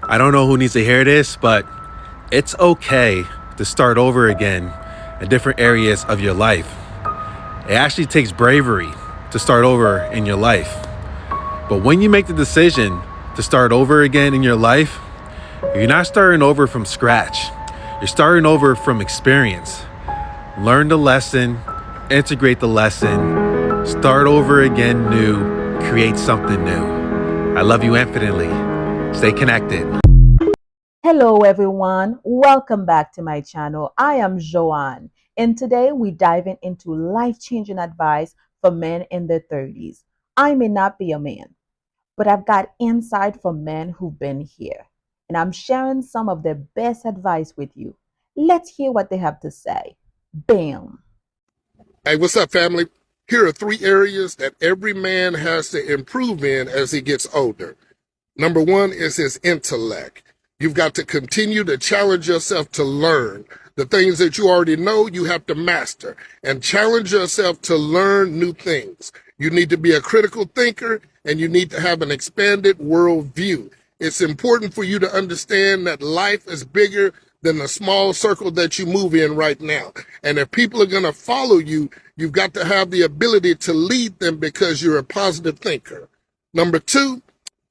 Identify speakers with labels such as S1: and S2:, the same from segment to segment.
S1: I don't know who needs to hear this, but it's okay to start over again in different areas of your life. It actually takes bravery to start over in your life. But when you make the decision to start over again in your life, you're not starting over from scratch. You're starting over from experience. Learn the lesson, integrate the lesson, start over again new, create something new. I love you infinitely. Stay connected.
S2: Hello, everyone. Welcome back to my channel. I am Joanne, and today we diving into life-changing advice for men in their 30s. I may not be a man, but I've got insight from men who've been here, and I'm sharing some of their best advice with you. Let's hear what they have to say. Bam.
S3: Hey, what's up, family? Here are 3 areas that every man has to improve in as he gets older. Number 1 is his intellect. You've got to continue to challenge yourself to learn. The things that you already know, you have to master and challenge yourself to learn new things. You need to be a critical thinker and you need to have an expanded worldview. It's important for you to understand that life is bigger than the small circle that you move in right now. And if people are going to follow you, you've got to have the ability to lead them because you're a positive thinker. Number 2,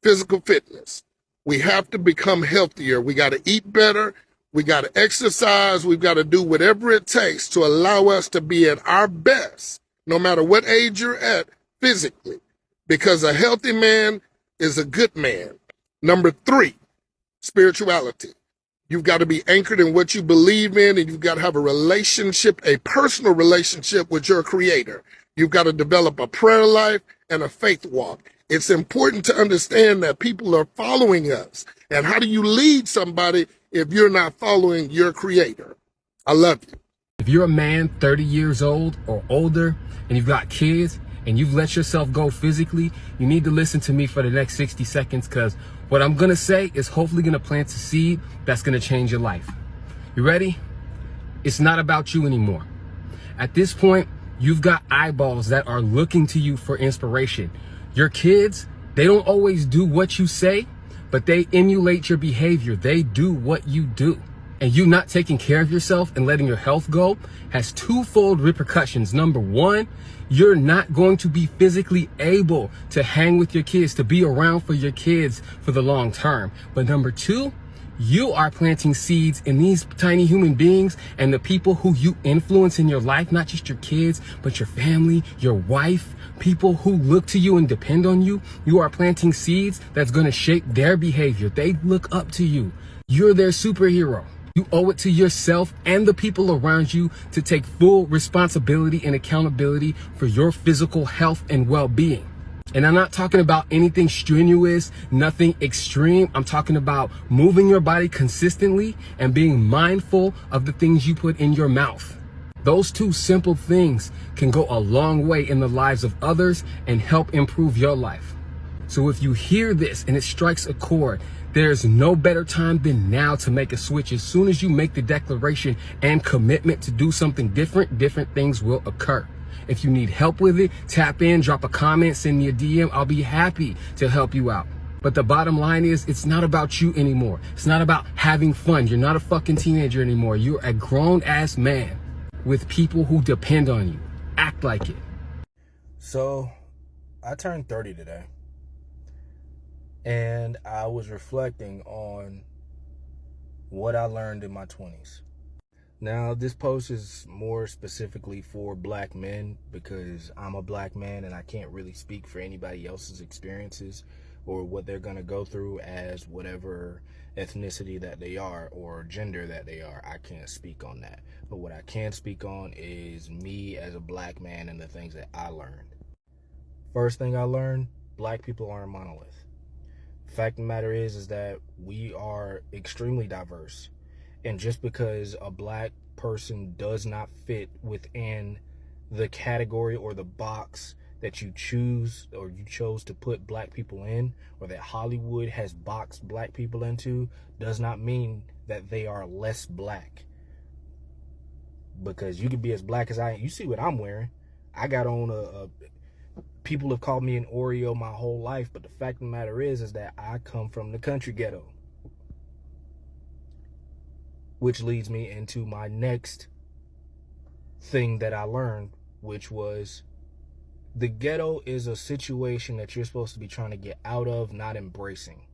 S3: physical fitness. We have to become healthier. We got to eat better. We got to exercise. We've got to do whatever it takes to allow us to be at our best, no matter what age you're at physically, because a healthy man is a good man. Number 3, spirituality. You've got to be anchored in what you believe in, and you've got to have a relationship, a personal relationship with your creator. You've got to develop a prayer life and a faith walk. It's important to understand that people are following us. And how do you lead somebody if you're not following your creator? I love you.
S4: If you're a man 30 years old or older and you've got kids and you've let yourself go physically, you need to listen to me for the next 60 seconds because what I'm going to say is hopefully going to plant a seed that's going to change your life. You ready? It's not about you anymore. At this point, you've got eyeballs that are looking to you for inspiration. Your kids, they don't always do what you say, but they emulate your behavior. They do what you do. And you not taking care of yourself and letting your health go has twofold repercussions. Number 1, you're not going to be physically able to hang with your kids, to be around for your kids for the long term. But number 2, you are planting seeds in these tiny human beings and the people who you influence in your life, not just your kids, but your family, your wife, people who look to you and depend on you. You are planting seeds that's going to shape their behavior. They look up to you. You're their superhero. You owe it to yourself and the people around you to take full responsibility and accountability for your physical health and well-being. And I'm not talking about anything strenuous, nothing extreme. I'm talking about moving your body consistently and being mindful of the things you put in your mouth. Those 2 simple things can go a long way in the lives of others and help improve your life. So if you hear this and it strikes a chord, there's no better time than now to make a switch. As soon as you make the declaration and commitment to do something different, different things will occur. If you need help with it, tap in, drop a comment, send me a DM. I'll be happy to help you out. But the bottom line is, it's not about you anymore. It's not about having fun. You're not a fucking teenager anymore. You're a grown-ass man with people who depend on you. Act like it.
S5: So, I turned 30 today. And I was reflecting on what I learned in my 20s. Now, this post is more specifically for black men because I'm a black man and I can't really speak for anybody else's experiences or what they're going to go through as whatever ethnicity that they are or gender that they are. I can't speak on that. But what I can speak on is me as a black man and the things that I learned. First thing I learned, black people aren't a monolith. Fact of the matter is that we are extremely diverse. And just because a black person does not fit within the category or the box that you choose or you chose to put black people in, or that Hollywood has boxed black people into, does not mean that they are less black. Because you could be as black as I am. You see what I'm wearing. I got on people have called me an Oreo my whole life, but the fact of the matter is that I come from the country ghetto. which leads me into my next thing that I learned, which was the ghetto is a situation that you're supposed to be trying to get out of, not embracing.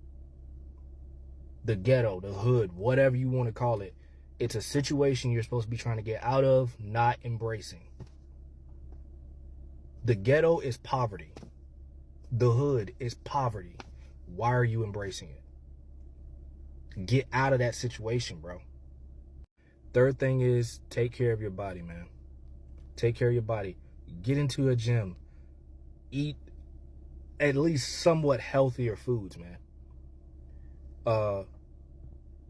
S5: The ghetto, the hood, whatever you want to call it, it's a situation you're supposed to be trying to get out of, not embracing. The ghetto is poverty. The hood is poverty. Why are you embracing it? Get out of that situation, bro. Third thing is take care of your body, man. Take care of your body. Get into a gym. Eat at least somewhat healthier foods, man.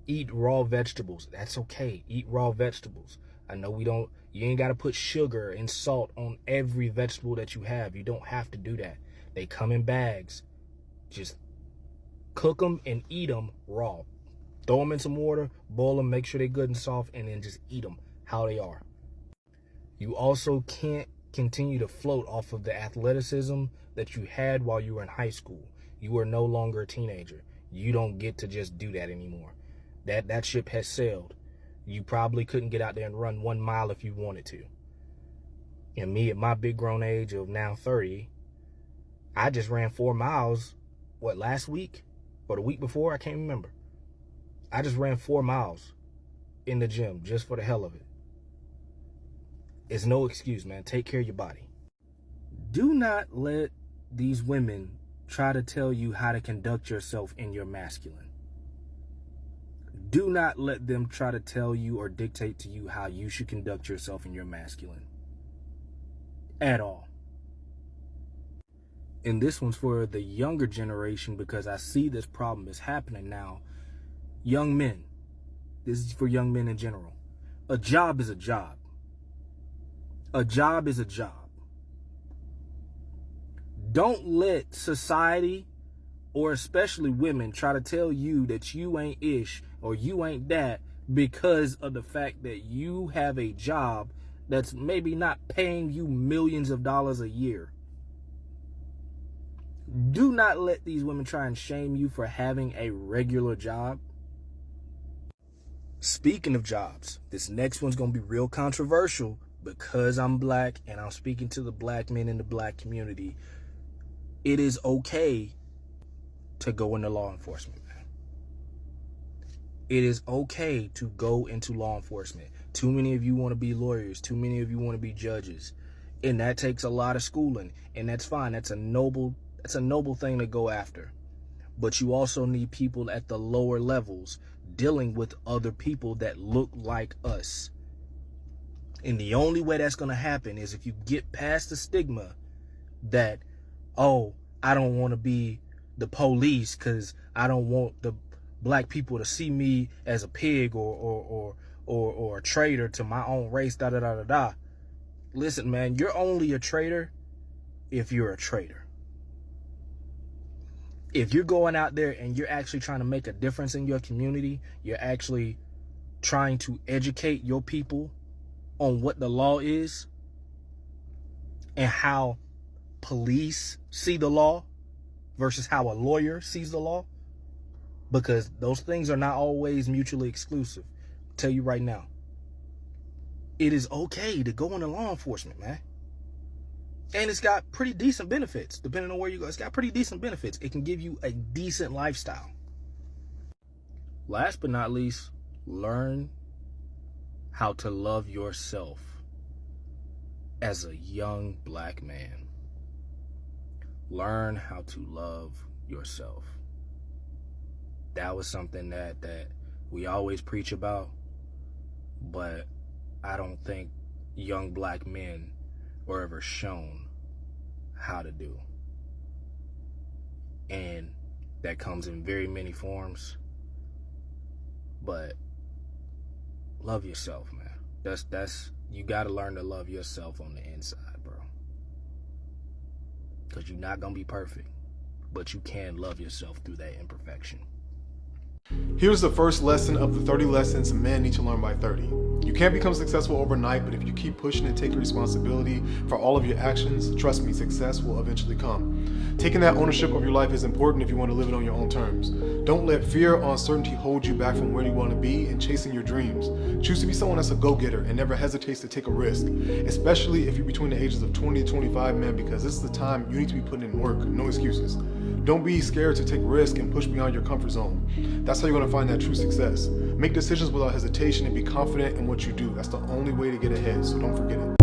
S5: Eat raw vegetables. That's okay. Eat raw vegetables. I know you ain't got to put sugar and salt on every vegetable that you have. You don't have to do that. They come in bags. Just cook them and eat them raw. Throw them in some water, boil them, make sure they're good and soft, and then just eat them how they are. You also can't continue to float off of the athleticism that you had while you were in high school. You are no longer a teenager. You don't get to just do that anymore. That ship has sailed. You probably couldn't get out there and run 1 mile if you wanted to. And me at my big grown age of now 30, I just ran 4 miles, last week or the week before? I can't remember. I just ran 4 miles in the gym just for the hell of it. It's no excuse, man. Take care of your body. Do not let these women try to tell you how to conduct yourself in your masculine. Do not let them try to tell you or dictate to you how you should conduct yourself in your masculine. At all. And this one's for the younger generation because I see this problem is happening now. Young men. This is for young men in general. A job is a job. A job is a job. Don't let society, or especially women, try to tell you that you ain't ish or you ain't that because of the fact that you have a job that's maybe not paying you millions of dollars a year. Do not let these women try and shame you for having a regular job. Speaking of jobs, this next one's going to be real controversial because I'm black and I'm speaking to the black men in the black community. It is okay to go into law enforcement, man. It is okay to go into law enforcement. Too many of you want to be lawyers. Too many of you want to be judges. And that takes a lot of schooling. And that's fine. That's a noble thing to go after. But you also need people at the lower levels dealing with other people that look like us. And the only way that's going to happen is if you get past the stigma that, oh, I don't want to be the police because I don't want the black people to see me as a pig or a traitor to my own race, da da da da da. Listen, man, you're only a traitor if you're a traitor. If you're going out there and you're actually trying to make a difference in your community, you're actually trying to educate your people on what the law is and how police see the law versus how a lawyer sees the law, because those things are not always mutually exclusive. I'll tell you right now, it is okay to go into law enforcement, man. And it's got pretty decent benefits, depending on where you go. It's got pretty decent benefits. It can give you a decent lifestyle. Last but not least, learn how to love yourself as a young black man. Learn how to love yourself. That was something that we always preach about, but I don't think young black men were ever shown how to do. And that comes in very many forms. But love yourself, man. That's you gotta learn to love yourself on the inside, bro. Because you're not gonna be perfect, but you can love yourself through that imperfection.
S6: Here's the first lesson of the 30 lessons men need to learn by 30. You can't become successful overnight, but if you keep pushing and take responsibility for all of your actions, trust me, success will eventually come. Taking that ownership of your life is important if you want to live it on your own terms. Don't let fear or uncertainty hold you back from where you want to be and chasing your dreams. Choose to be someone that's a go-getter and never hesitates to take a risk, especially if you're between the ages of 20 to 25, man, because this is the time you need to be putting in work, no excuses. Don't be scared to take risk and push beyond your comfort zone. That's how you're going to find that true success. Make decisions without hesitation and be confident in what you do. That's the only way to get ahead, so don't forget it.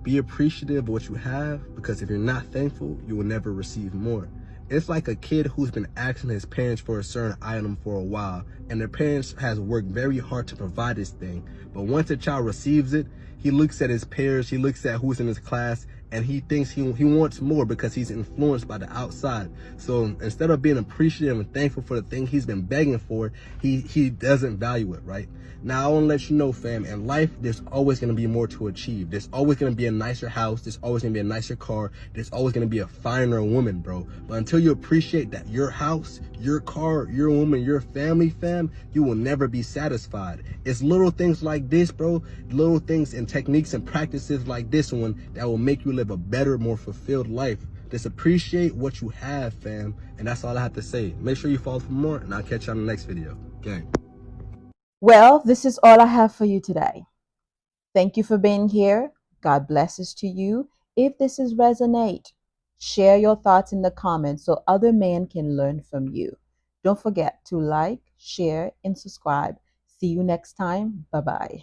S5: Be appreciative of what you have, because if you're not thankful, you will never receive more. It's like a kid who's been asking his parents for a certain item for a while, and their parents has worked very hard to provide this thing. But once the child receives it, he looks at his peers, he looks at who's in his class, and he thinks he wants more because he's influenced by the outside. So instead of being appreciative and thankful for the thing he's been begging for, he doesn't value it, right? Now, I want to let you know, fam, in life, there's always going to be more to achieve. There's always going to be a nicer house. There's always going to be a nicer car. There's always going to be a finer woman, bro. But until you appreciate that your house, your car, your woman, your family, fam, you will never be satisfied. It's little things like this, bro. Little things and techniques and practices like this one that will make you live a better, more fulfilled life. Just appreciate what you have, fam. And that's all I have to say. Make sure you follow for more, and I'll catch you on the next video. Gang.
S2: Well, this is all I have for you today. Thank you for being here. God blesses to you. If this is resonate, share your thoughts in the comments so other men can learn from you. Don't forget to like, share, and subscribe. See you next time. Bye-bye.